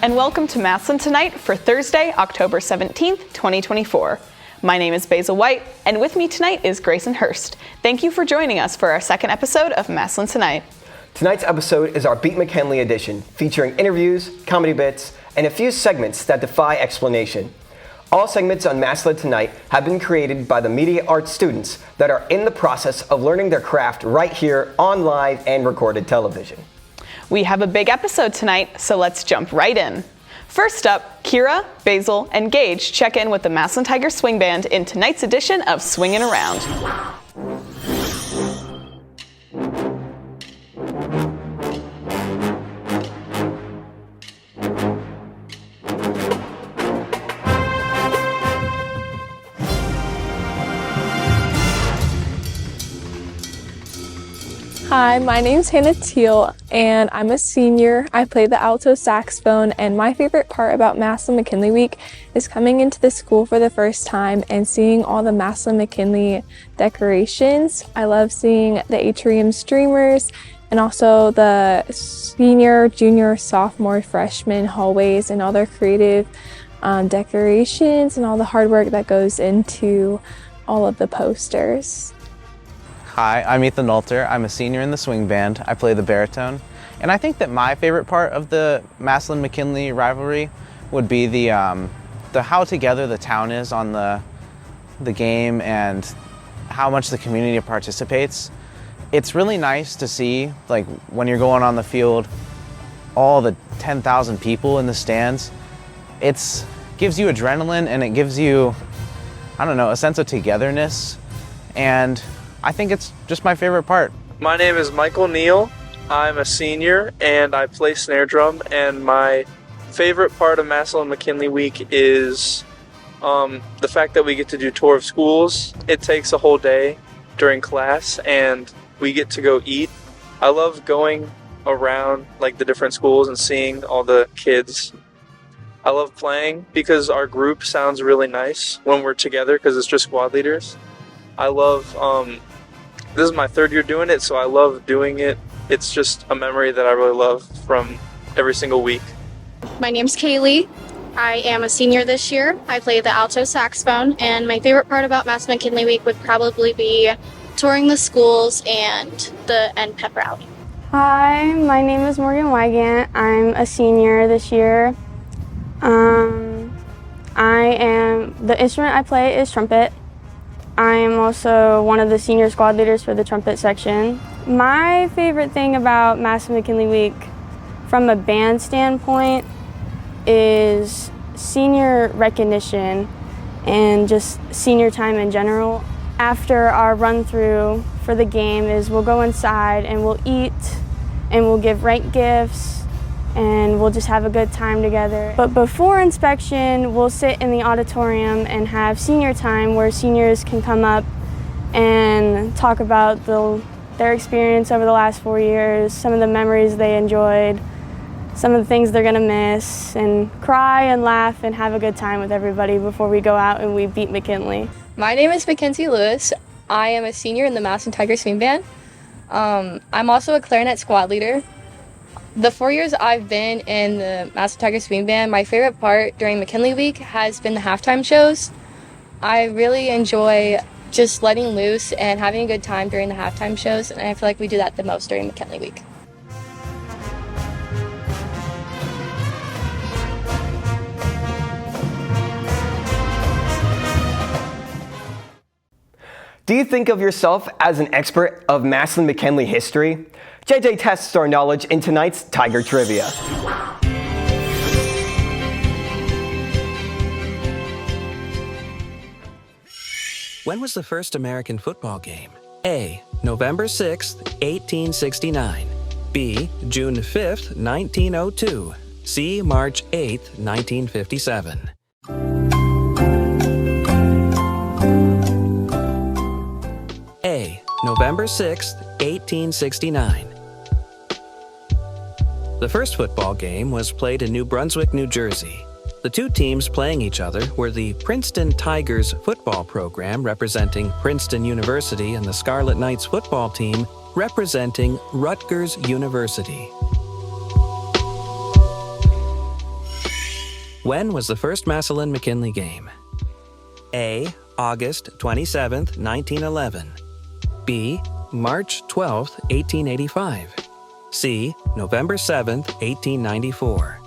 and welcome to Massillon Tonight for Thursday, October 17th, 2024. My name is Basil White, and with me tonight is Grayson Hurst. Thank you for joining us for our second episode of Massillon Tonight. Tonight's episode is our Beat McKinley edition, featuring interviews, comedy bits, and a few segments that defy explanation. All segments on Massillon Tonight have been created by the media arts students that are in the process of learning their craft right here on live and recorded television. We have a big episode tonight, so let's jump right in. First up, Kira, Basil, and Gage check in with the Massillon Tiger Swing Band in tonight's edition of Swingin' Around. Hi, my name's Hannah Teal, and I'm a senior. I play the alto saxophone, and my favorite part about Massillon McKinley Week is coming into the school for the first time and seeing all the Massillon McKinley decorations. I love seeing the atrium streamers and also the senior, junior, sophomore, freshman hallways and all their creative decorations and all the hard work that goes into all of the posters. Hi, I'm Ethan Nolter. I'm a senior in the swing band. I play the baritone. And I think that my favorite part of the Massillon-McKinley rivalry would be the how together the town is on the game and how much the community participates. It's really nice to see, like, when you're going on the field, all the 10,000 people in the stands. It gives you adrenaline and it gives you, I don't know, a sense of togetherness. And I think it's just my favorite part. My name is Michael Neal. I'm a senior and I play snare drum, and my favorite part of Massillon McKinley Week is the fact that we get to do tour of schools. It takes a whole day during class and we get to go eat. I love going around like the different schools and seeing all the kids. I love playing because our group sounds really nice when we're together because it's just squad leaders. I love this is my third year doing it, so I love doing it. It's just a memory that I really love from every single week. My name's Kaylee. I am a senior this year. I play the alto saxophone, and my favorite part about Massillon McKinley Week would probably be touring the schools and the end pep rally. Hi, my name is Morgan Wygant. I'm a senior this year. The instrument I play is trumpet. I am also one of the senior squad leaders for the trumpet section. My favorite thing about Massillon McKinley Week from a band standpoint is senior recognition and just senior time in general. After our run through for the game is we'll go inside and we'll eat and we'll give rank gifts and we'll just have a good time together. But before inspection, we'll sit in the auditorium and have senior time where seniors can come up and talk about their experience over the last 4 years, some of the memories they enjoyed, some of the things they're gonna miss, and cry and laugh and have a good time with everybody before we go out and we beat McKinley. My name is Mackenzie Lewis. I am a senior in the Massillon Tiger Swing Band. I'm also a clarinet squad leader. The 4 years I've been in the Massillon Tiger Swing Band, my favorite part during McKinley Week has been the halftime shows. I really enjoy just letting loose and having a good time during the halftime shows, and I feel like we do that the most during McKinley Week. Do you think of yourself as an expert of Massillon McKinley history? JJ tests our knowledge in tonight's Tiger Trivia. When was the first American football game? A. November 6th, 1869. B. June 5th, 1902. C. March 8th, 1957. A. November 6th, 1869. The first football game was played in New Brunswick, New Jersey. The two teams playing each other were the Princeton Tigers football program representing Princeton University and the Scarlet Knights football team representing Rutgers University. When was the first Massillon-McKinley game? A. August 27, 1911. B. March 12, 1885. C. November 7, 1894.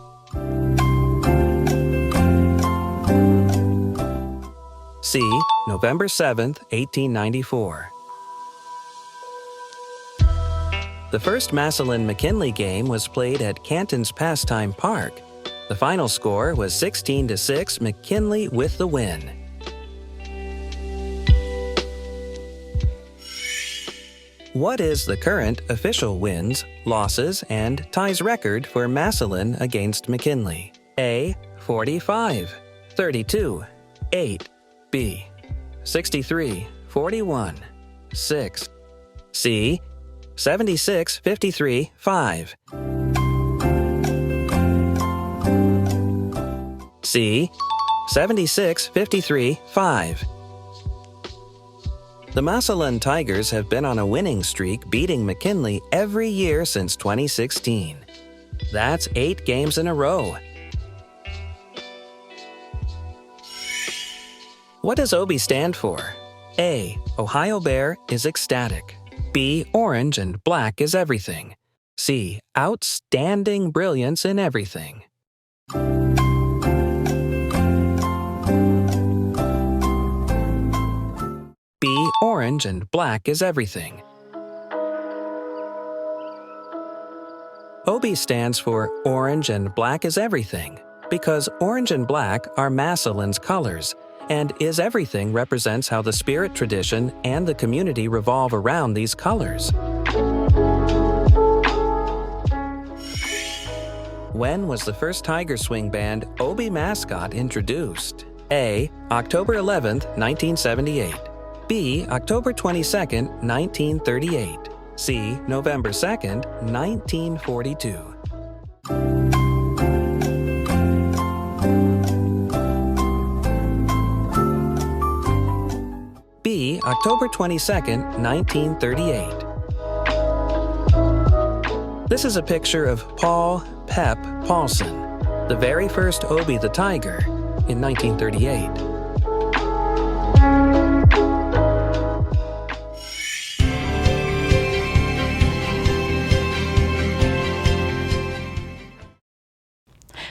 C. November 7, 1894. The first Massillon-McKinley game was played at Canton's Pastime Park. The final score was 16-6, McKinley with the win. What is the current official wins, losses, and ties record for Massillon against McKinley? A. 45, 32, 8. B. 63, 41, 6. C. 76, 53, 5. C. 76, 53, 5. The Massillon Tigers have been on a winning streak, beating McKinley every year since 2016. That's 8 games in a row. What does OB stand for? A. Ohio Bear is ecstatic. B. Orange and black is everything. C. Outstanding brilliance in everything. B. Orange and black is everything. OB stands for Orange and Black is Everything because orange and black are Massillon's colors, and Is Everything represents how the spirit tradition and the community revolve around these colors. When was the first Tiger Swing Band OB mascot introduced? A. October 11, 1978. B. October 22, 1938. C. November 2, 1942. B. October 22, 1938. This is a picture of Paul "Pep" Paulson, the very first Obie the Tiger, in 1938.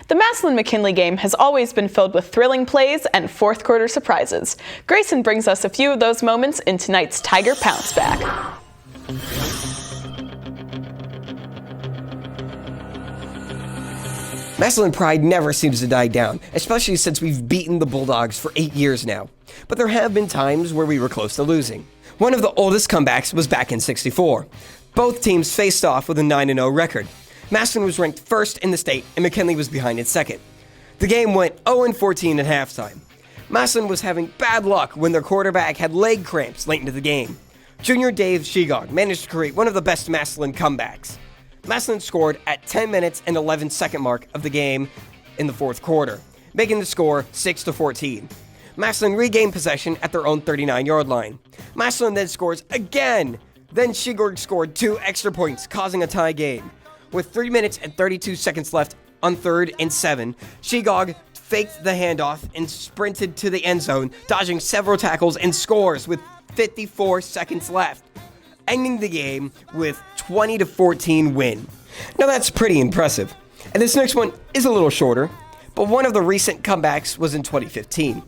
The Massillon-McKinley game has always been filled with thrilling plays and fourth-quarter surprises. Grayson brings us a few of those moments in tonight's Tiger Pounce Back. Massillon pride never seems to die down, especially since we've beaten the Bulldogs for 8 years now. But there have been times where we were close to losing. One of the oldest comebacks was back in '64. Both teams faced off with a 9-0 record. Massillon was ranked first in the state, and McKinley was behind in second. The game went 0-14 at halftime. Massillon was having bad luck when their quarterback had leg cramps late into the game. Junior Dave Shegog managed to create one of the best Massillon comebacks. Massillon scored at 10 minutes and 11 second mark of the game in the fourth quarter, making the score 6-14. Massillon regained possession at their own 39-yard line. Massillon then scores again. Then Shegog scored 2 extra points, causing a tie game. With 3 minutes and 32 seconds left on 3rd and 7, Shegog faked the handoff and sprinted to the end zone, dodging several tackles and scores with 54 seconds left, ending the game with 20-14 win. Now that's pretty impressive. And this next one is a little shorter, but one of the recent comebacks was in 2015.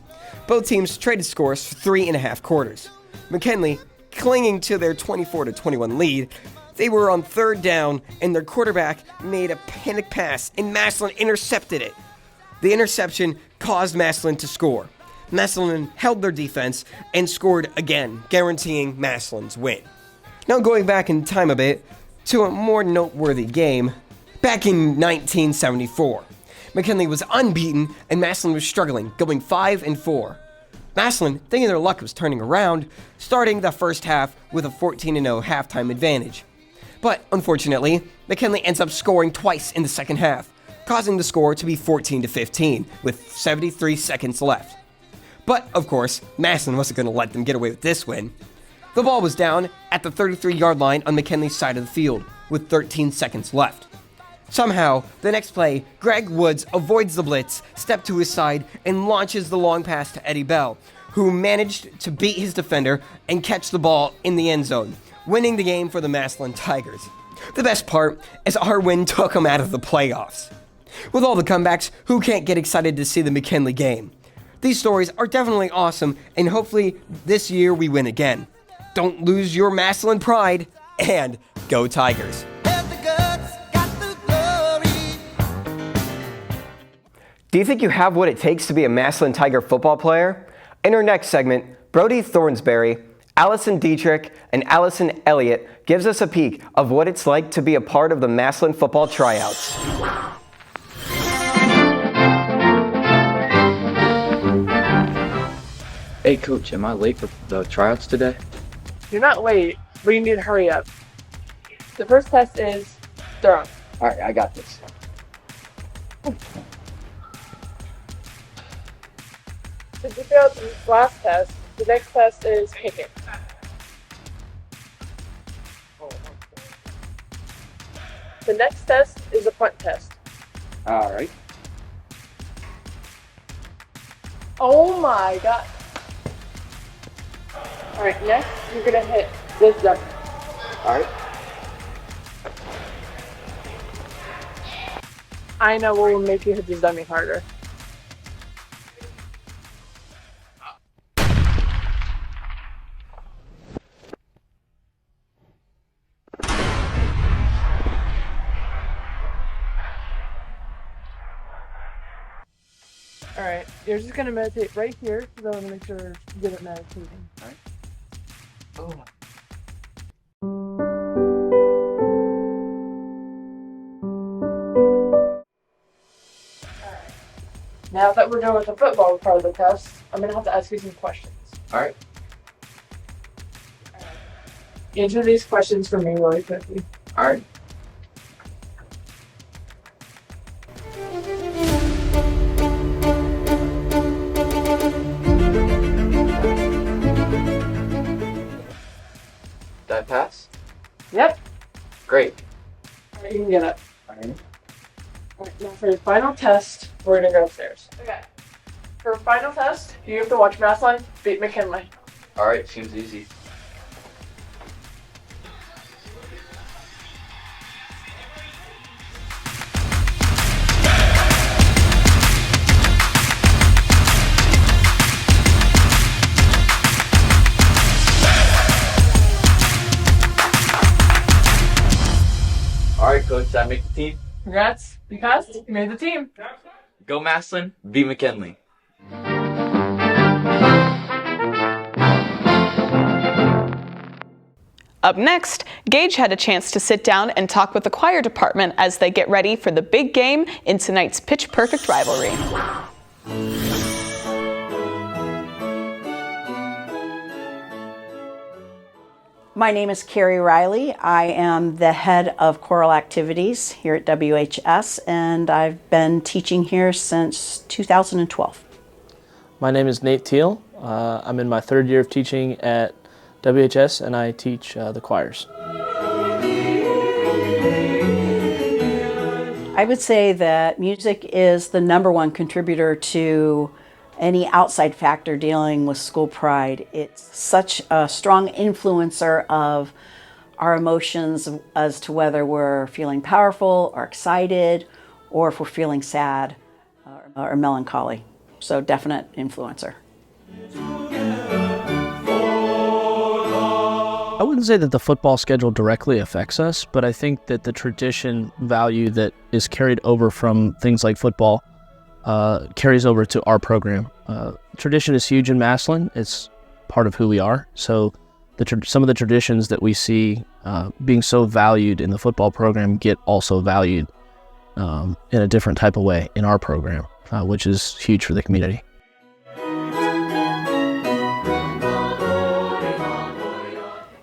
Both teams traded scores for 3.5 quarters. McKinley, clinging to their 24-21 lead, they were on 3rd down, and their quarterback made a panic pass, and Massillon intercepted it. The interception caused Massillon to score. Massillon held their defense and scored again, guaranteeing Massillon's win. Now going back in time a bit to a more noteworthy game, back in 1974. McKinley was unbeaten, and Massillon was struggling, going 5-4. Massillon, thinking their luck was turning around, starting the first half with a 14-0 halftime advantage. But unfortunately, McKinley ends up scoring twice in the second half, causing the score to be 14-15 with 73 seconds left. But of course, Massillon wasn't going to let them get away with this win. The ball was down at the 33-yard line on McKinley's side of the field with 13 seconds left. Somehow, the next play, Greg Woods avoids the blitz, steps to his side, and launches the long pass to Eddie Bell, who managed to beat his defender and catch the ball in the end zone, winning the game for the Massillon Tigers. The best part is our win took them out of the playoffs. With all the comebacks, who can't get excited to see the McKinley game? These stories are definitely awesome, and hopefully this year we win again. Don't lose your Massillon pride, and go Tigers! Do you think you have what it takes to be a Massillon Tiger football player? In our next segment, Brody Thornsberry, Allison Dietrich, and Allison Elliott gives us a peek of what it's like to be a part of the Massillon football tryouts. Hey coach, am I late for the tryouts today? You're not late, but you need to hurry up. The first test is throwing. Alright, I got this. Since you failed the last test, the next test is kicking. The next test is a punt test. Alright. Oh my god. Alright, next you're gonna hit this dummy. Alright. I know what will make you hit this dummy harder. Alright, you're just gonna meditate right here, because I want to make sure you're good at meditating. Alright. Oh. Alright. Now that we're done with the football part of the test, I'm gonna have to ask you some questions. Alright. Answer these questions for me really quickly. Alright. Did I pass? Yep. Great. Alright, you can get up. Alright. Alright, now for your final test, we're gonna go upstairs. Okay. For a final test, you have to watch Massillon beat McKinley. Alright, seems easy. Alright, coach, did I make the team? Congrats, you passed, you made the team. Go Massillon, beat McKinley. Up next, Gage had a chance to sit down and talk with the choir department as they get ready for the big game in tonight's Pitch Perfect rivalry. My name is Carrie Riley. I am the head of choral activities here at WHS, and I've been teaching here since 2012. My name is Nate Teal. I'm in my third year of teaching at WHS, and I teach the choirs. I would say that music is the #1 contributor to any outside factor dealing with school pride. It's such a strong influencer of our emotions as to whether we're feeling powerful or excited, or if we're feeling sad or melancholy. So definite influencer. I wouldn't say that the football schedule directly affects us, but I think that the tradition value that is carried over from things like football carries over to our program. Tradition is huge in Massillon. It's part of who we are. So some of the traditions that we see being so valued in the football program get also valued in a different type of way in our program, which is huge for the community.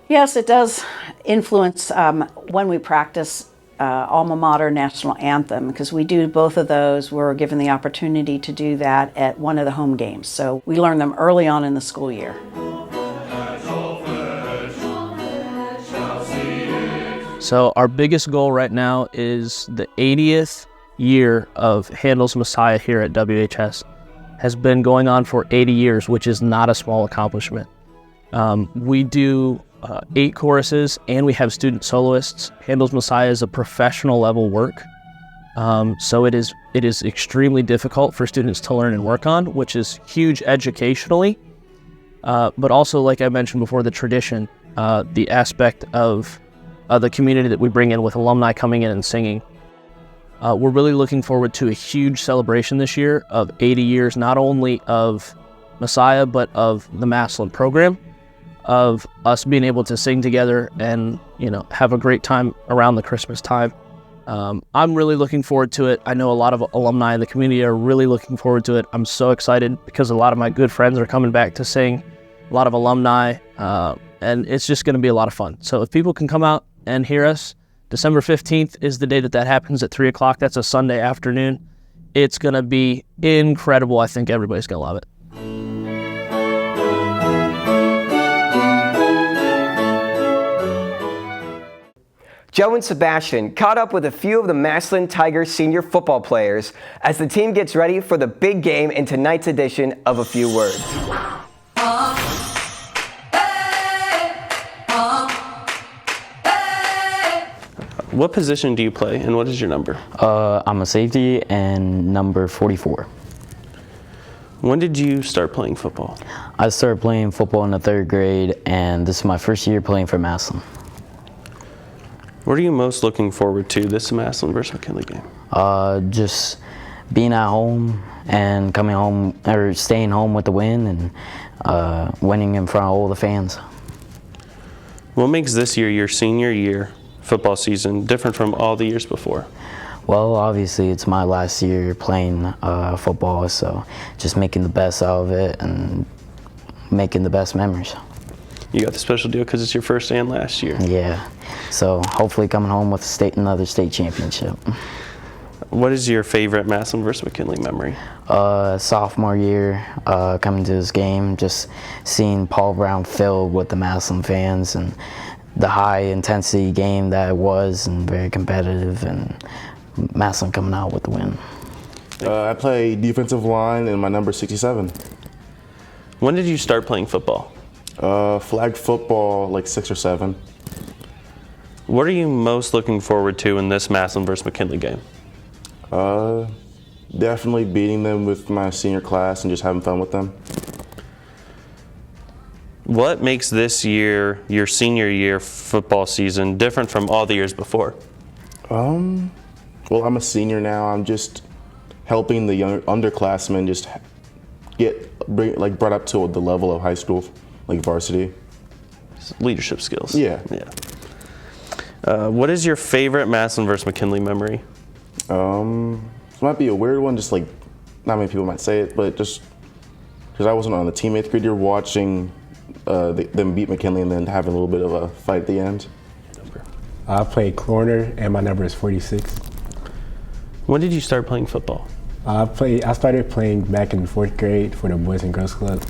Yes, it does influence when we practice alma mater national anthem, because we do both of those. We're given the opportunity to do that at one of the home games. So we learn them early on in the school year. So our biggest goal right now is the 80th year of Handel's Messiah here at WHS has been going on for 80 years, which is not a small accomplishment. We do 8 choruses and we have student soloists. Handel's Messiah is a professional level work. So it is extremely difficult for students to learn and work on, which is huge educationally. But also, like I mentioned before, the tradition, the aspect of the community that we bring in with alumni coming in and singing. We're really looking forward to a huge celebration this year of 80 years, not only of Messiah, but of the Massillon program, of us being able to sing together and, have a great time around the Christmas time. I'm really looking forward to it. I know a lot of alumni in the community are really looking forward to it. I'm so excited because a lot of my good friends are coming back to sing, a lot of alumni, and it's just going to be a lot of fun. So if people can come out and hear us, December 15th is the day that happens at 3 o'clock. That's a Sunday afternoon. It's going to be incredible. I think everybody's going to love it. Joe and Sebastian caught up with a few of the Massillon Tigers senior football players as the team gets ready for the big game in tonight's edition of A Few Words. What position do you play and what is your number? I'm a safety and number 44. When did you start playing football? I started playing football in the 3rd grade and this is my first year playing for Massillon. What are you most looking forward to this Massillon versus McKinley game? Just being at home and coming home or staying home with the win and winning in front of all the fans. What makes this year, your senior year football season, different from all the years before? Well, obviously it's my last year playing football, so just making the best out of it and making the best memories. You got the special deal because it's your first and last year. Yeah, so hopefully coming home with another state championship. What is your favorite Massillon versus McKinley memory? Sophomore year, coming to this game, just seeing Paul Brown filled with the Massillon fans and the high intensity game that it was and very competitive, and Massillon coming out with the win. I play defensive line and my number 67. When did you start playing football? Flag football, like 6 or 7. What are you most looking forward to in this Massillon versus McKinley game? Definitely beating them with my senior class and just having fun with them. What makes this year, your senior year football season, different from all the years before? Well, I'm a senior now. I'm just helping the young underclassmen just brought up to the level of high school, like varsity. Leadership skills. Yeah. What is your favorite Massillon versus McKinley memory? This might be a weird one, just like not many people might say it, but just because I wasn't on the team 8th grade year watching them beat McKinley and then having a little bit of a fight at the end. I play corner and my number is 46. When did you start playing football? I started playing back in 4th grade for the Boys and Girls Club.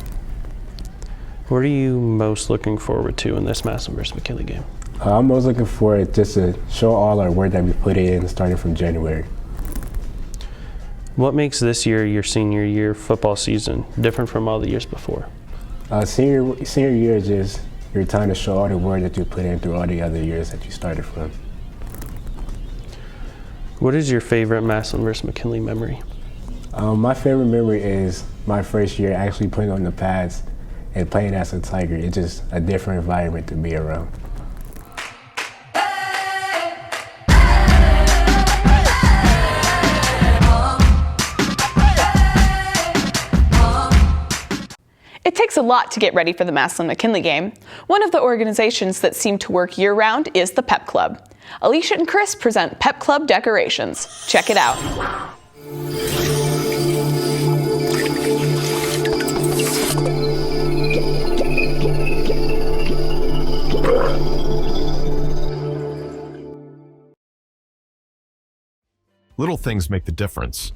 What are you most looking forward to in this Massillon versus McKinley game? I'm most looking forward just to show all our work that we put in starting from January. What makes this year, your senior year football season, different from all the years before? Senior year is just your time to show all the work that you put in through all the other years that you started from. What is your favorite Massillon versus McKinley memory? My favorite memory is my first year actually putting on the pads and playing as a Tiger. It's just a different environment to be around. It takes a lot to get ready for the Massillon-McKinley game. One of the organizations that seem to work year-round is the PEP Club. Alicia and Chris present PEP Club decorations. Check it out. Little things make the difference.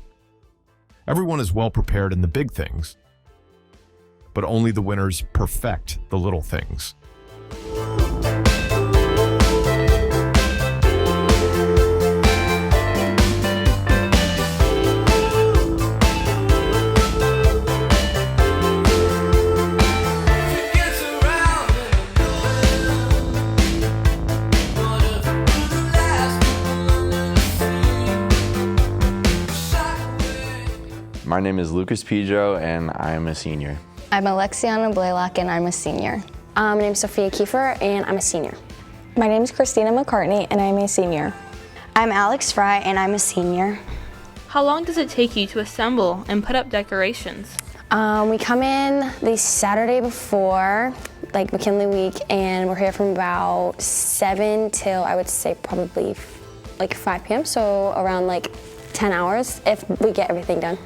Everyone is well prepared in the big things, but only the winners perfect the little things. My name is Lucas Pedro, and I'm a senior. I'm Alexiana Blaylock, and I'm a senior. My name is Sophia Kiefer, and I'm a senior. My name is Christina McCartney, and I'm a senior. I'm Alex Fry, and I'm a senior. How long does it take you to assemble and put up decorations? We come in the Saturday before, like McKinley week, and we're here from about 7 till I would say probably like 5 p.m. So around like 10 hours if we get everything done.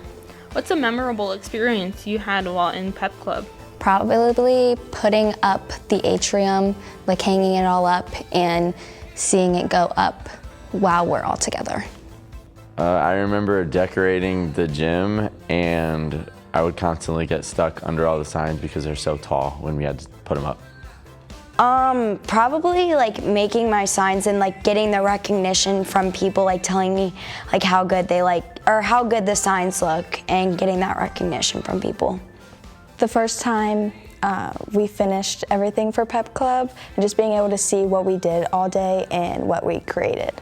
What's a memorable experience you had while in PEP Club? Probably putting up the atrium, like hanging it all up and seeing it go up while we're all together. I remember decorating the gym, and I would constantly get stuck under all the signs because they're so tall when we had to put them up. Probably like making my signs and like getting the recognition from people like telling me like how good they or how good the signs look, and getting that recognition from people. The first time we finished everything for PEP Club, and just being able to see what we did all day and what we created.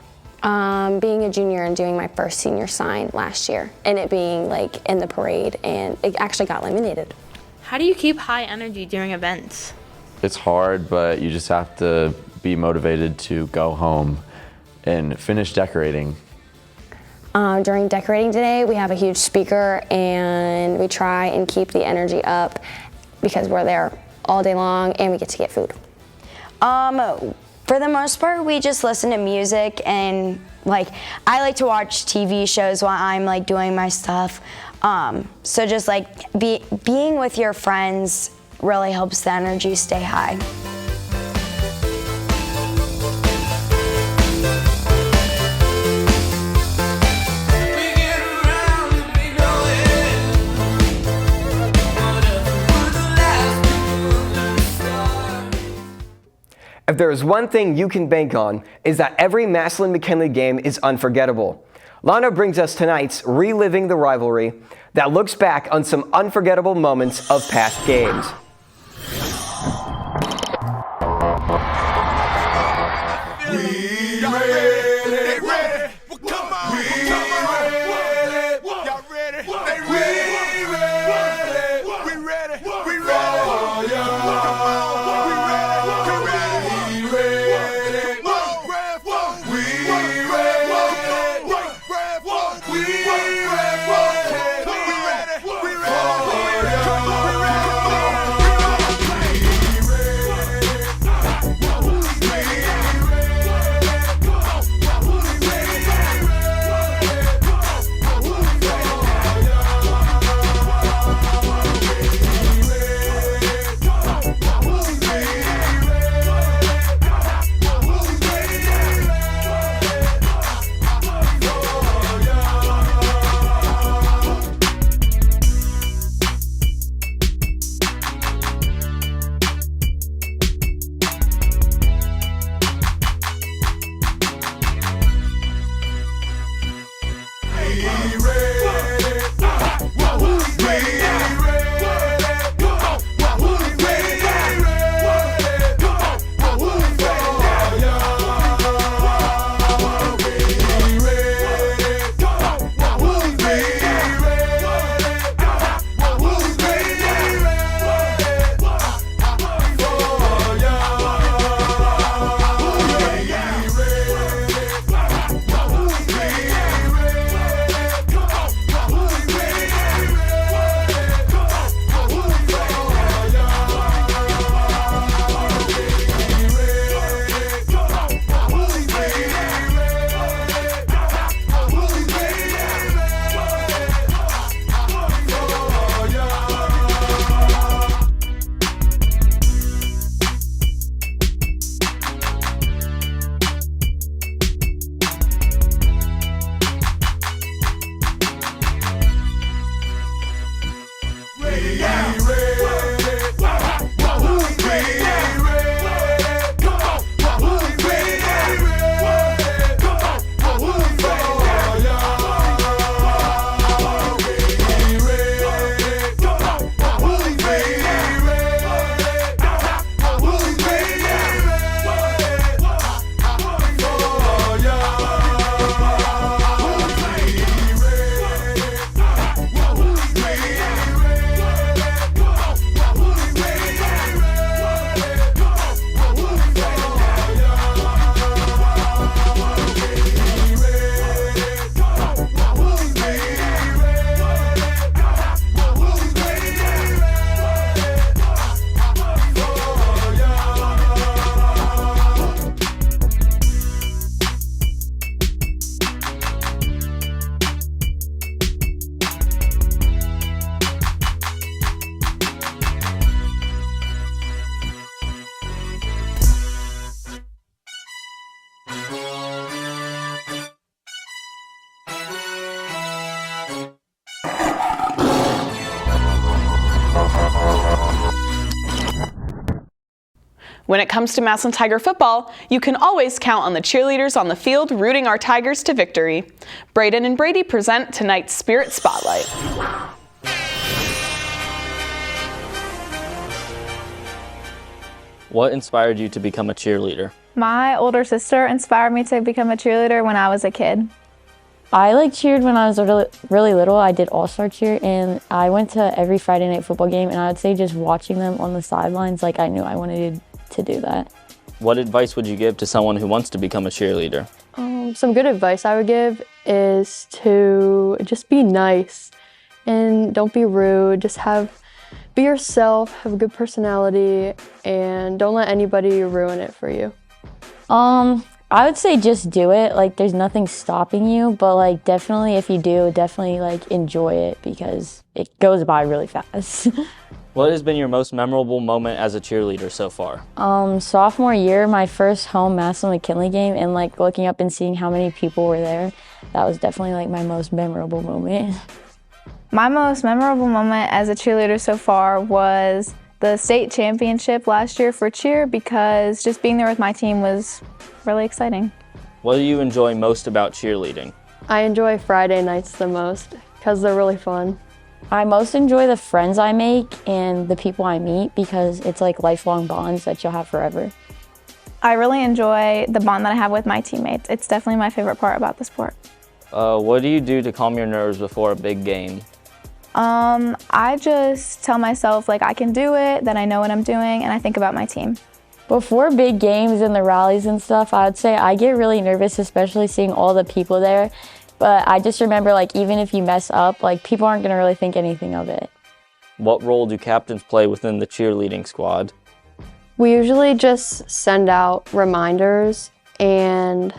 Being a junior and doing my first senior sign last year, and it being like in the parade, and it actually got laminated. How do you keep high energy during events? It's hard, but you just have to be motivated to go home and finish decorating. During decorating today, we have a huge speaker, and we try and keep the energy up because we're there all day long and we get to get food. For the most part, we just listen to music, and like I like to watch TV shows while I'm like doing my stuff. So just like being with your friends really helps the energy stay high. If there is one thing you can bank on, is that every Massillon-McKinley game is unforgettable. Lana brings us tonight's Reliving the Rivalry that looks back on some unforgettable moments of past games. When it comes to Massillon Tiger football, you can always count on the cheerleaders on the field rooting our Tigers to victory. Braden and Brady present tonight's Spirit Spotlight. What inspired you to become a cheerleader? My older sister inspired me to become a cheerleader when I was a kid. I cheered when I was really little. I did all-star cheer, and I went to every Friday night football game, and I would say just watching them on the sidelines, I knew I wanted to do that. What advice would you give to someone who wants to become a cheerleader? Some good advice I would give is to just be nice and don't be rude. Just be yourself, have a good personality, and don't let anybody ruin it for you. I would say just do it. There's nothing stopping you, but definitely if you do, definitely enjoy it because it goes by really fast. What has been your most memorable moment as a cheerleader so far? Sophomore year, my first home Massillon McKinley game, and looking up and seeing how many people were there, that was definitely my most memorable moment. My most memorable moment as a cheerleader so far was the state championship last year for cheer because just being there with my team was really exciting. What do you enjoy most about cheerleading? I enjoy Friday nights the most because they're really fun. I most enjoy the friends I make and the people I meet because it's lifelong bonds that you'll have forever. I really enjoy the bond that I have with my teammates. It's definitely my favorite part about the sport. What do you do to calm your nerves before a big game? I just tell myself I can do it, that I know what I'm doing, and I think about my team. Before big games and the rallies and stuff, I would say I get really nervous, especially seeing all the people there. But I just remember even if you mess up, people aren't gonna really think anything of it. What role do captains play within the cheerleading squad? We usually just send out reminders and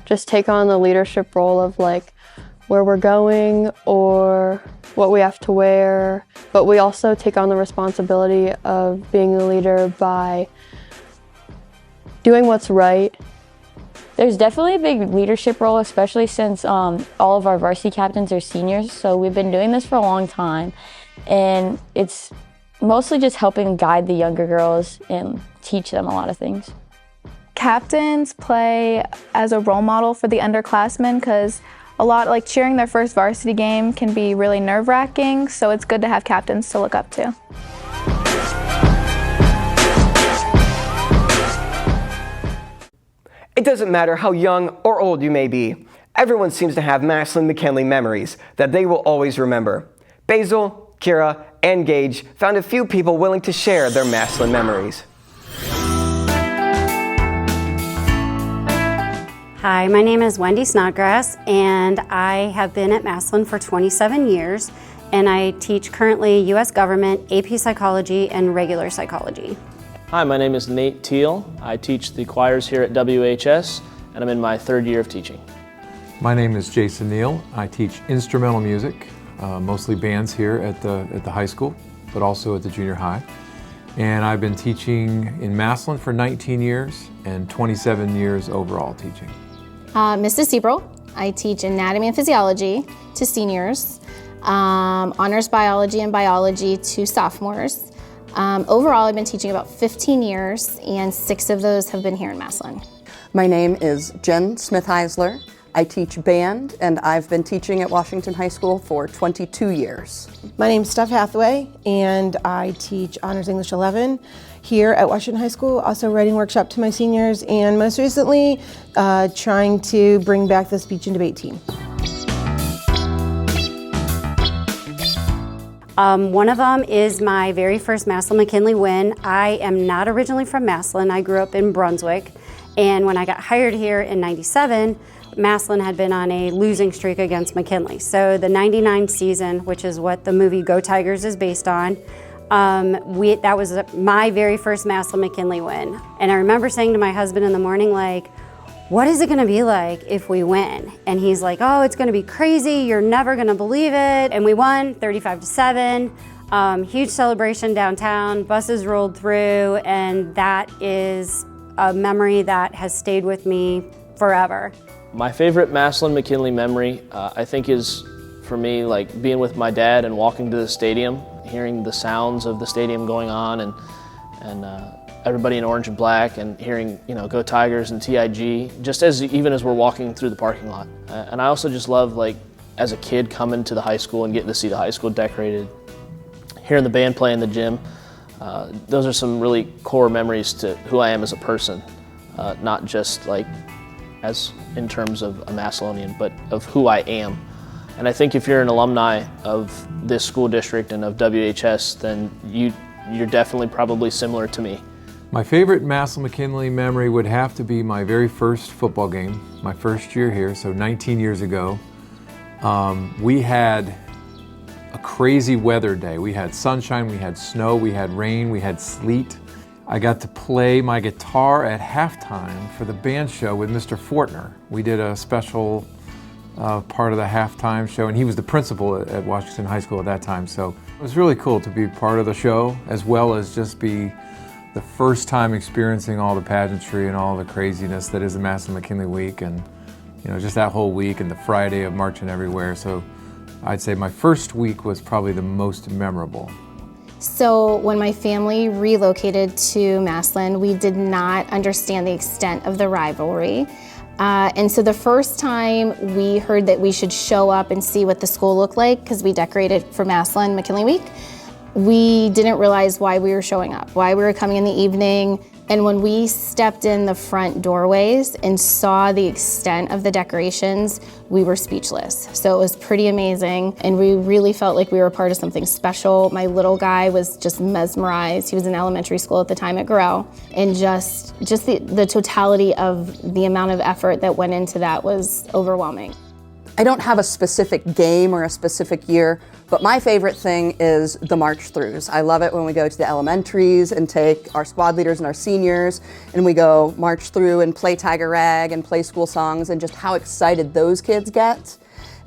just take on the leadership role of where we're going or what we have to wear. But we also take on the responsibility of being a leader by doing what's right. There's definitely a big leadership role, especially since all of our varsity captains are seniors. So we've been doing this for a long time. And it's mostly just helping guide the younger girls and teach them a lot of things. Captains play as a role model for the underclassmen because a lot, cheering their first varsity game can be really nerve-wracking. So it's good to have captains to look up to. It doesn't matter how young or old you may be. Everyone seems to have Massillon McKinley memories that they will always remember. Basil, Kira, and Gage found a few people willing to share their Massillon memories. Hi, my name is Wendy Snodgrass, and I have been at Massillon for 27 years, and I teach currently U.S. Government, AP Psychology, and Regular Psychology. Hi, my name is Nate Teal. I teach the choirs here at WHS, and I'm in my third year of teaching. My name is Jason Neal. I teach instrumental music, mostly bands here at the high school, but also at the junior high. And I've been teaching in Massillon for 19 years and 27 years overall teaching. Mrs. Seabrel. I teach anatomy and physiology to seniors, honors biology and biology to sophomores. Overall, I've been teaching about 15 years, and 6 of those have been here in Massillon. My name is Jen Smith-Heisler. I teach band, and I've been teaching at Washington High School for 22 years. My name's Steph Hathaway, and I teach Honors English 11 here at Washington High School, also writing workshop to my seniors, and most recently, trying to bring back the speech and debate team. One of them is my very first Massillon McKinley win. I am not originally from Massillon. I grew up in Brunswick, and when I got hired here in '97, Massillon had been on a losing streak against McKinley. So the '99 season, which is what the movie Go Tigers is based on, that was my very first Massillon McKinley win. And I remember saying to my husband in the morning, what is it gonna be like if we win? And he's like, oh, it's gonna be crazy, you're never gonna believe it. And we won 35-7, huge celebration downtown, buses rolled through, and that is a memory that has stayed with me forever. My favorite Massillon McKinley memory, I think is, for me, being with my dad and walking to the stadium, hearing the sounds of the stadium going on, and everybody in orange and black, and hearing, you know, Go Tigers and TIG, just even as we're walking through the parking lot. And I also just love, like, as a kid coming to the high school and getting to see the high school decorated, hearing the band play in the gym. Those are some really core memories to who I am as a person, not just like as in terms of a Massillonian, but of who I am. And I think if you're an alumni of this school district and of WHS, then you're definitely probably similar to me. My favorite Massillon-McKinley memory would have to be my very first football game, my first year here, so 19 years ago. We had a crazy weather day. We had sunshine, we had snow, we had rain, we had sleet. I got to play my guitar at halftime for the band show with Mr. Fortner. We did a special part of the halftime show, and he was the principal at Washington High School at that time, so it was really cool to be part of the show, as well as just be the first time experiencing all the pageantry and all the craziness that is the Massillon-McKinley week, and you know, just that whole week and the Friday of Marching Everywhere. So I'd say my first week was probably the most memorable. So when my family relocated to Massillon, we did not understand the extent of the rivalry. And so the first time we heard that we should show up and see what the school looked like, because we decorated for Massillon McKinley Week, we didn't realize why we were showing up, why we were coming in the evening. And when we stepped in the front doorways and saw the extent of the decorations, we were speechless. So it was pretty amazing, and we really felt like we were a part of something special. My little guy was just mesmerized. He was in elementary school at the time at Grow, and just the totality of the amount of effort that went into that was overwhelming. I don't have a specific game or a specific year, but my favorite thing is the march throughs. I love it when we go to the elementaries and take our squad leaders and our seniors, and we go march through and play Tiger Rag and play school songs, and just how excited those kids get.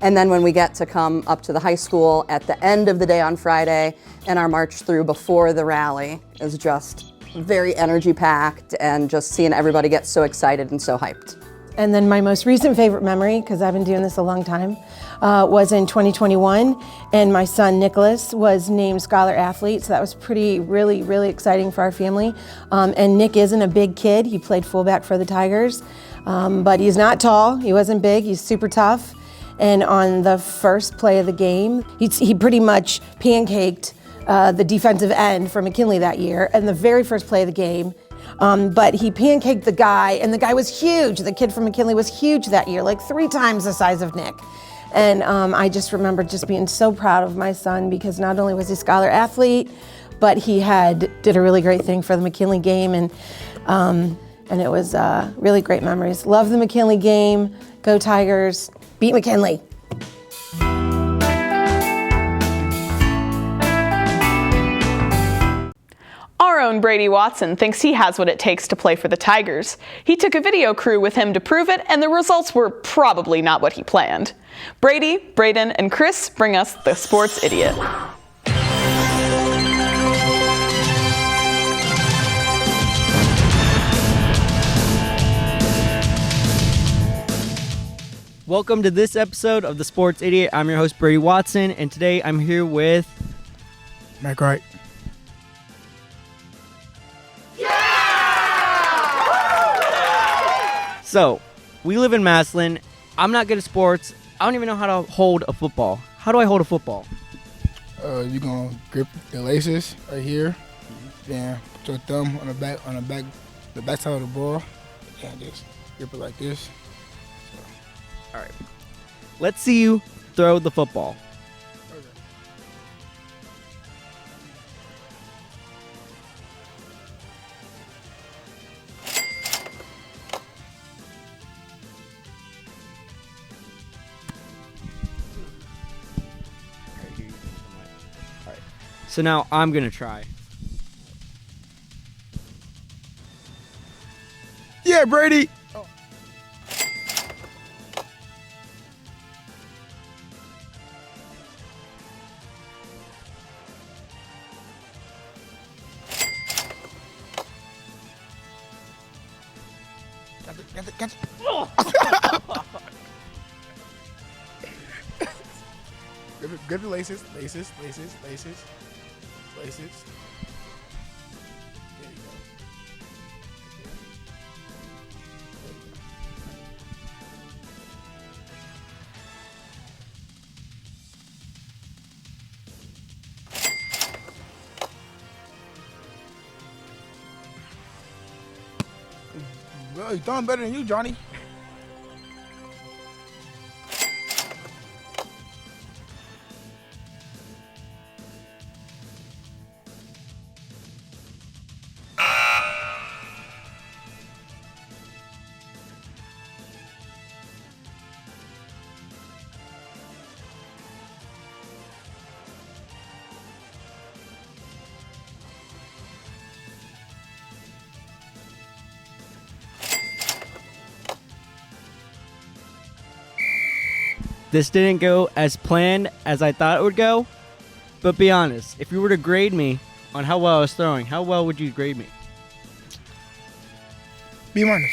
And then when we get to come up to the high school at the end of the day on Friday, and our march through before the rally is just very energy packed, and just seeing everybody get so excited and so hyped. And then my most recent favorite memory, because I've been doing this a long time, was in 2021, and my son Nicholas was named Scholar Athlete, so that was really exciting for our family. And Nick isn't a big kid. He played fullback for the Tigers, but he's not tall, he wasn't big, he's super tough. And on the first play of the game, he pretty much pancaked the defensive end for McKinley that year, and the very first play of the game. But he pancaked the guy, and the guy was huge. The kid from McKinley was huge that year, like 3 times the size of Nick. And I just remember just being so proud of my son, because not only was he Scholar Athlete, but he did a really great thing for the McKinley game, and it was really great memories. Love the McKinley game. Go Tigers. Beat McKinley. Our own Brady Watson thinks he has what it takes to play for the Tigers. He took a video crew with him to prove it, and the results were probably not what he planned. Brady, Braden, and Chris bring us the Sports Idiot. Welcome to this episode of the Sports Idiot. I'm your host, Brady Watson, and today I'm here with Mike Wright. So, we live in Massillon. I'm not good at sports. I don't even know how to hold a football. How do I hold a football? You're gonna grip the laces right here, then put your thumb on the back side of the ball, and just grip it like this. All right. Let's see you throw the football. So now I'm going to try. Yeah, Brady! Oh. Catch it. Oh. Grip the laces. Bro, you throwing better than you, Johnny. This didn't go as planned as I thought it would go, but be honest, if you were to grade me on how well I was throwing, how well would you grade me? B minus.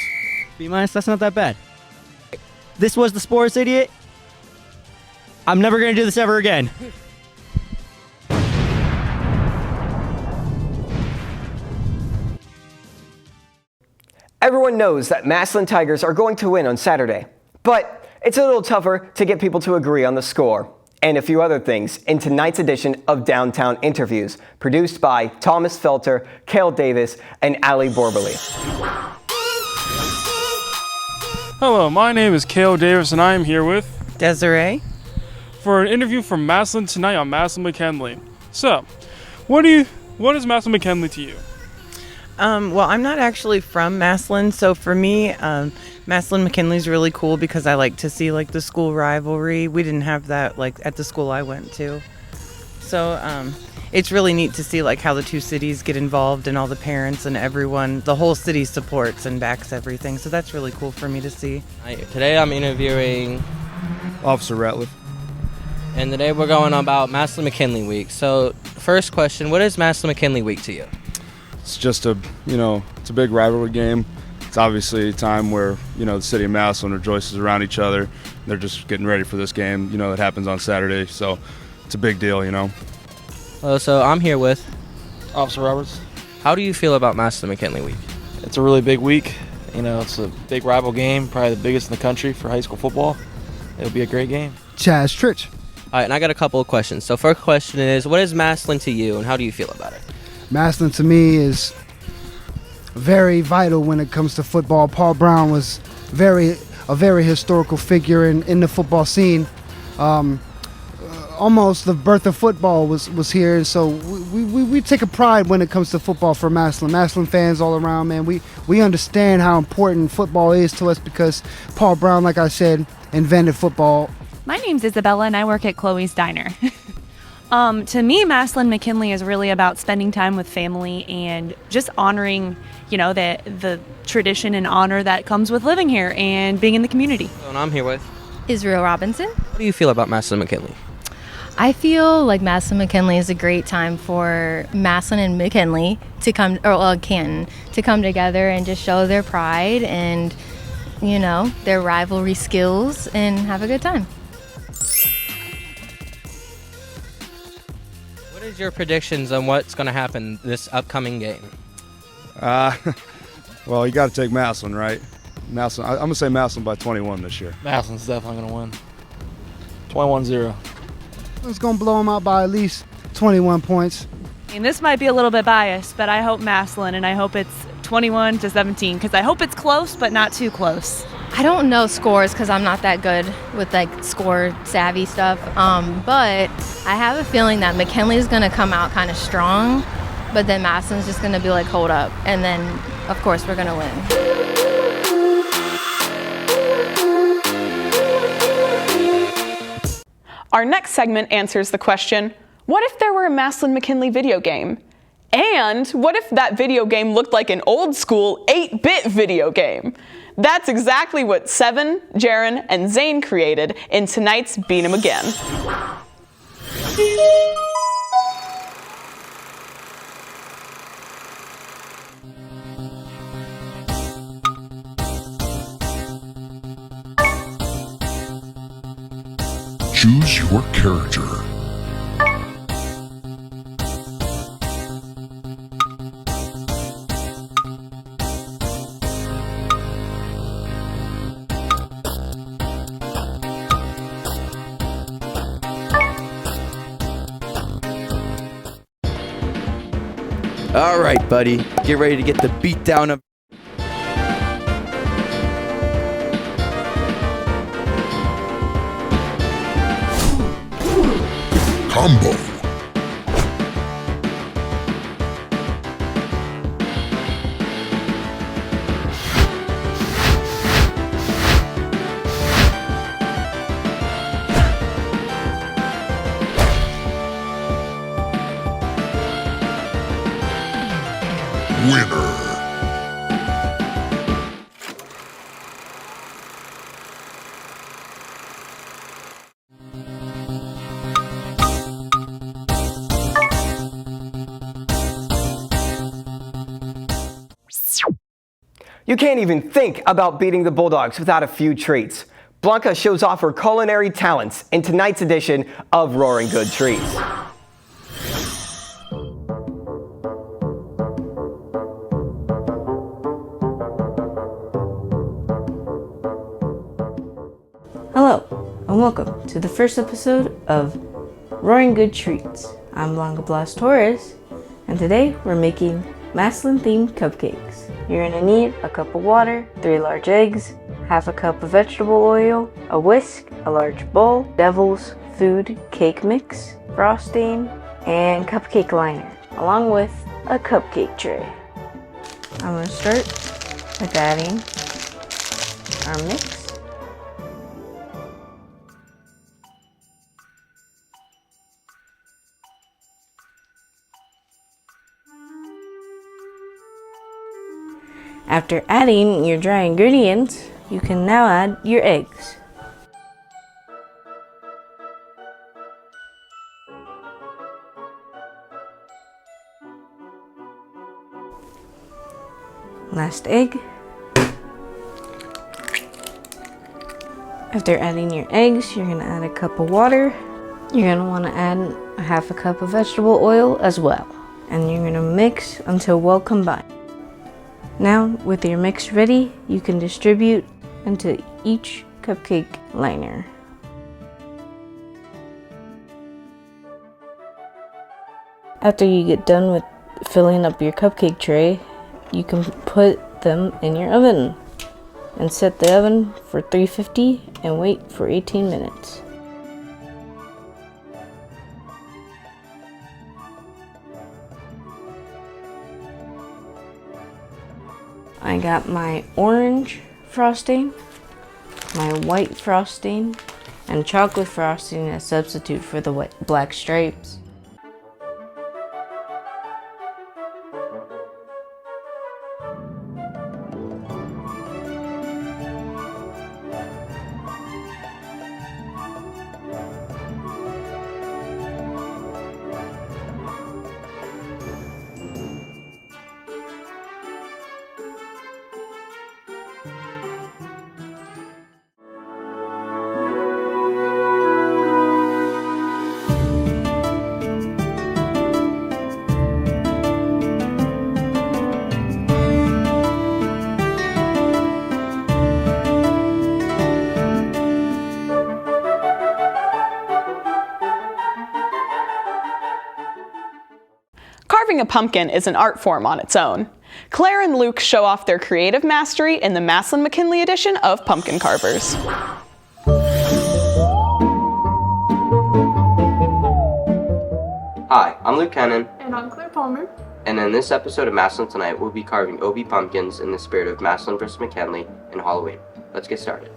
B minus, that's not that bad. This was the Sports Idiot. I'm never going to do this ever again. Everyone knows that Massillon Tigers are going to win on Saturday, but it's a little tougher to get people to agree on the score and a few other things in tonight's edition of Downtown Interviews, produced by Thomas Felter, Cale Davis, and Ali Borberly. Hello, my name is Cale Davis, and I am here with Desiree for an interview from Massillon tonight on Massillon McKinley. So, what is Massillon McKinley to you? Well, I'm not actually from Massillon, so for me, Massillon McKinley is really cool because I like to see like the school rivalry. We didn't have that like at the school I went to, so it's really neat to see like how the two cities get involved and all the parents and everyone, the whole city supports and backs everything. So that's really cool for me to see. Today I'm interviewing Officer Ratliff. And today we're going on about Massillon McKinley Week. So, first question, what is Massillon McKinley Week to you? It's just it's a big rivalry game. It's obviously a time where, the city of Massillon rejoices around each other. They're just getting ready for this game, it happens on Saturday, so it's a big deal, So I'm here with Officer Roberts. How do you feel about Massillon McKinley Week? It's a really big week. It's a big rival game, probably the biggest in the country for high school football. It'll be a great game. Chaz Tritch. All right, and I got a couple of questions. So first question is, what is Massillon to you, and how do you feel about it? Massillon to me is very vital when it comes to football. Paul Brown was a very historical figure in the football scene. Almost the birth of football was here, and so we take a pride when it comes to football for Massillon. Massillon fans all around, man. We understand how important football is to us because Paul Brown, like I said, invented football. My name's Isabella, and I work at Chloe's Diner. To me, Massillon McKinley is really about spending time with family and just honoring, the tradition and honor that comes with living here and being in the community. And I'm here with Israel Robinson. What do you feel about Massillon McKinley? I feel like Massillon McKinley is a great time for Massillon and McKinley to come, Canton, to come together and just show their pride and, their rivalry skills and have a good time. What is your predictions on what's going to happen this upcoming game? Well, you got to take Massillon, right? Massillon. I'm going to say Massillon by 21 this year. Massillon's definitely going to win. 21-0. It's going to blow them out by at least 21 points. And this might be a little bit biased, but I hope Massillon, and I hope it's 21-17, because I hope it's close, but not too close. I don't know scores because I'm not that good with score savvy stuff. But I have a feeling that McKinley is going to come out kind of strong, but then Massillon's just going to be hold up, and then of course we're going to win. Our next segment answers the question, what if there were a Massillon McKinley video game? And what if that video game looked like an old school 8-bit video game? That's exactly what Seven, Jaron, and Zane created in tonight's Beat 'em Again. Choose your character. All right, buddy, get ready to get the beat down of. combo. Winner. You can't even think about beating the Bulldogs without a few treats. Blanca shows off her culinary talents in tonight's edition of Roaring Good Treats. Hello, and welcome to the first episode of Roaring Good Treats. I'm Blanca Blas Torres, and today we're making Massillon themed cupcakes. You're gonna need a cup of water, 3 large eggs, half a cup of vegetable oil, a whisk, a large bowl, Devil's Food cake mix, frosting, and cupcake liner, along with a cupcake tray. I'm gonna start with adding our mix. After adding your dry ingredients, you can now add your eggs. Last egg. After adding your eggs, you're going to add a cup of water. You're going to want to add a half a cup of vegetable oil as well. And you're going to mix until well combined. Now, with your mix ready, you can distribute into each cupcake liner. After you get done with filling up your cupcake tray, you can put them in your oven and set the oven for 350 and wait for 18 minutes. I got my orange frosting, my white frosting, and chocolate frosting as substitute for the black stripes. Carving a pumpkin is an art form on its own. Claire and Luke show off their creative mastery in the Massillon McKinley edition of Pumpkin Carvers. Hi, I'm Luke Kennan. And I'm Claire Palmer. And in this episode of Massillon Tonight, we'll be carving OB pumpkins in the spirit of Massillon vs. McKinley and Halloween. Let's get started.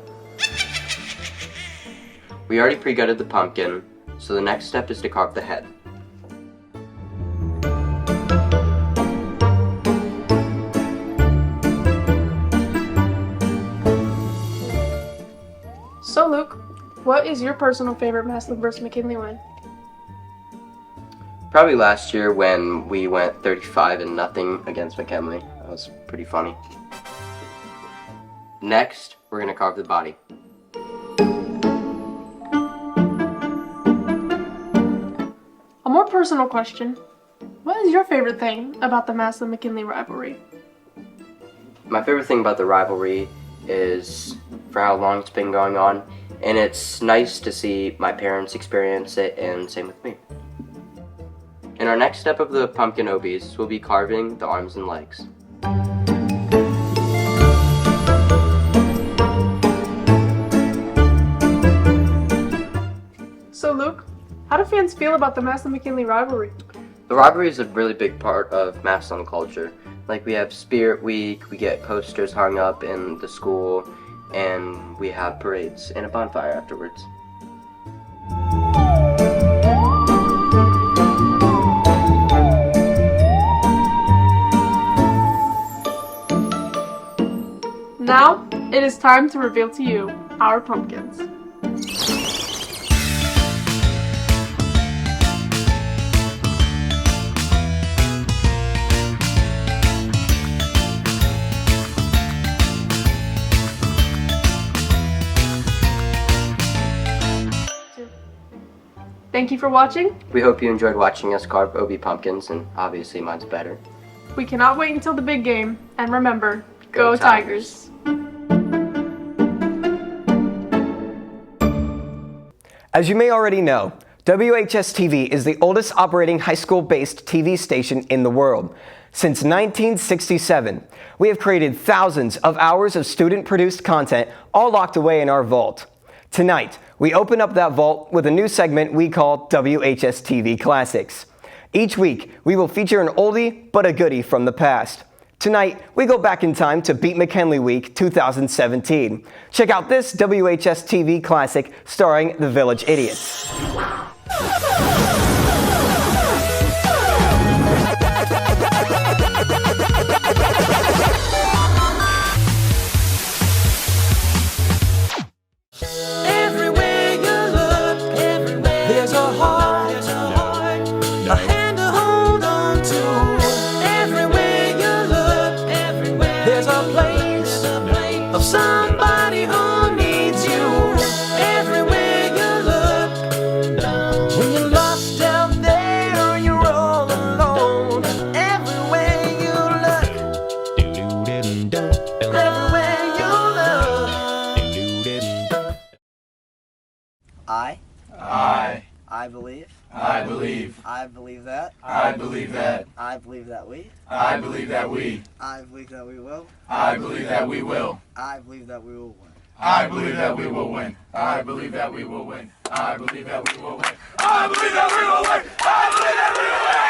We already pre-gutted the pumpkin, so the next step is to carve the head. So Luke, what is your personal favorite Massillon vs. McKinley win? Probably last year when we went 35-0 against McKinley. That was pretty funny. Next, we're going to carve the body. A more personal question. What is your favorite thing about the Massillon-McKinley rivalry? My favorite thing about the rivalry is for how long it's been going on, and it's nice to see my parents experience it, and same with me. In our next step of the pumpkin OBs, we'll be carving the arms and legs. So Luke, how do fans feel about the Massillon-McKinley rivalry? The rivalry is a really big part of Massillon culture. Like, we have Spirit Week, we get posters hung up in the school, and we have parades and a bonfire afterwards. Now, it is time to reveal to you our pumpkins. Thank you for watching. We hope you enjoyed watching us carve OB pumpkins, and obviously mine's better. We cannot wait until the big game. And remember, go Tigers! As you may already know, WHS-TV is the oldest operating high school-based TV station in the world. Since 1967, we have created thousands of hours of student-produced content, all locked away in our vault. Tonight, we open up that vault with a new segment we call WHS-TV Classics. Each week, we will feature an oldie but a goodie from the past. Tonight, we go back in time to Beat McKinley Week 2017. Check out this WHS-TV classic starring the Village Idiots. Everywhere you look, there's a heart, a hand to hold on to. Everywhere you look, there's a place of somebody who needs you. Everywhere you look, when you're lost out there or you're all alone. Everywhere you look, everywhere you look. I believe. I believe. I believe that. I believe that. I believe that we. I believe that we. I believe that we will. I believe that we will. I believe that we will win. I believe that we will win. I believe that we will win. I believe that we will win. I believe that we will win. I believe that we will win.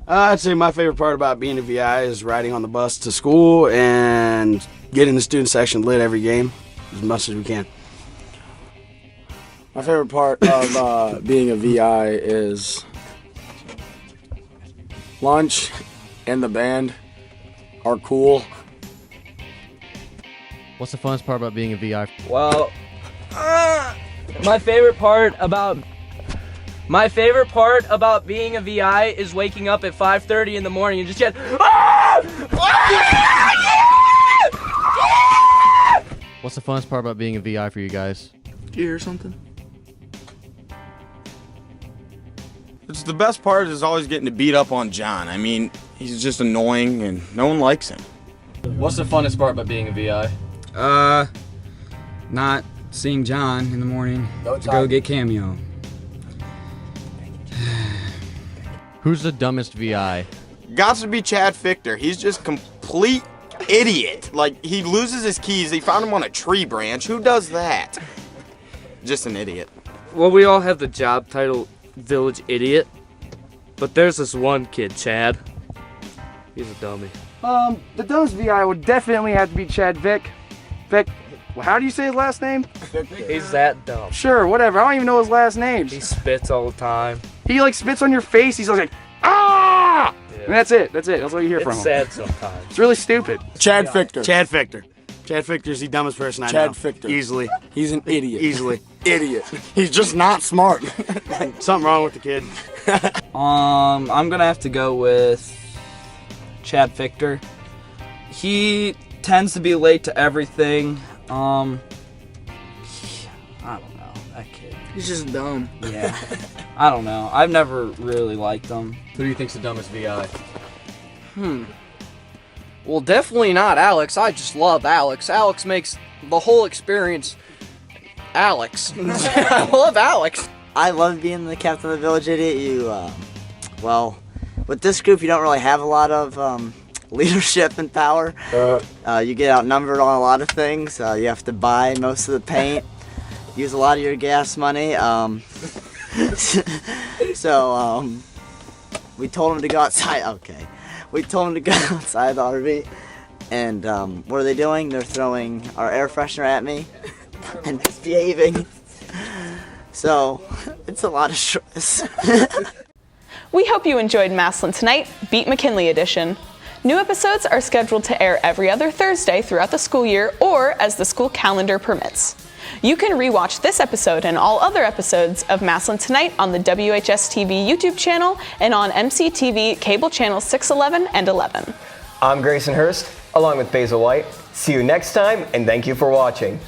I'd say my favorite part about being a VI is riding on the bus to school and getting the student section lit every game as much as we can. My favorite part of being a VI is lunch and the band are cool. What's the funnest part about being a VI? Well, my favorite part about being a VI is waking up at 5:30 in the morning and just yet. What's the funnest part about being a VI for you guys? Did you hear something? It's the best part is always getting to beat up on John. I mean, he's just annoying and no one likes him. What's the funnest part about being a VI? Not seeing John in the morning to go get Cameo. Who's the dumbest VI? Got to be Chad Fichter. He's just complete idiot. Like, he loses his keys. He found them on a tree branch. Who does that? Just an idiot. Well, we all have the job title Village Idiot, but there's this one kid, Chad. He's a dummy. The dumbest VI would definitely have to be Chad Vick. Vick, how do you say his last name? He's that dumb. Sure, whatever. I don't even know his last name. He spits all the time. He like spits on your face. He's like, ah! Yeah. And that's it. That's it. That's all you hear from him. It's sad sometimes. It's really stupid. Chad Fichter. Chad Fichter. Chad Fichter's the dumbest person I know. Chad Fichter. Easily. He's an idiot. Easily. Idiot. He's just not smart. Something wrong with the kid. I'm gonna have to go with Chad Fichter. He tends to be late to everything. I don't know, that kid. He's just dumb. Yeah. I don't know. I've never really liked him. Who do you think's the dumbest VI? Well, definitely not Alex. I just love Alex. Alex makes the whole experience Alex. I love Alex. I love being the captain of the Village Idiot. Well, with this group, you don't really have a lot of leadership and power. You get outnumbered on a lot of things. You have to buy most of the paint, use a lot of your gas money. So we told him to go outside. Okay, we told him to go outside the RV, and what are they doing? They're throwing our air freshener at me and misbehaving. So it's a lot of stress. We hope you enjoyed Massillon Tonight, Beat McKinley edition. New episodes are scheduled to air every other Thursday throughout the school year or as the school calendar permits. You can rewatch this episode and all other episodes of Massillon Tonight on the WHS-TV YouTube channel and on MCTV cable channels 611 and 11. I'm Grayson Hurst, along with Basil White. See you next time, and thank you for watching.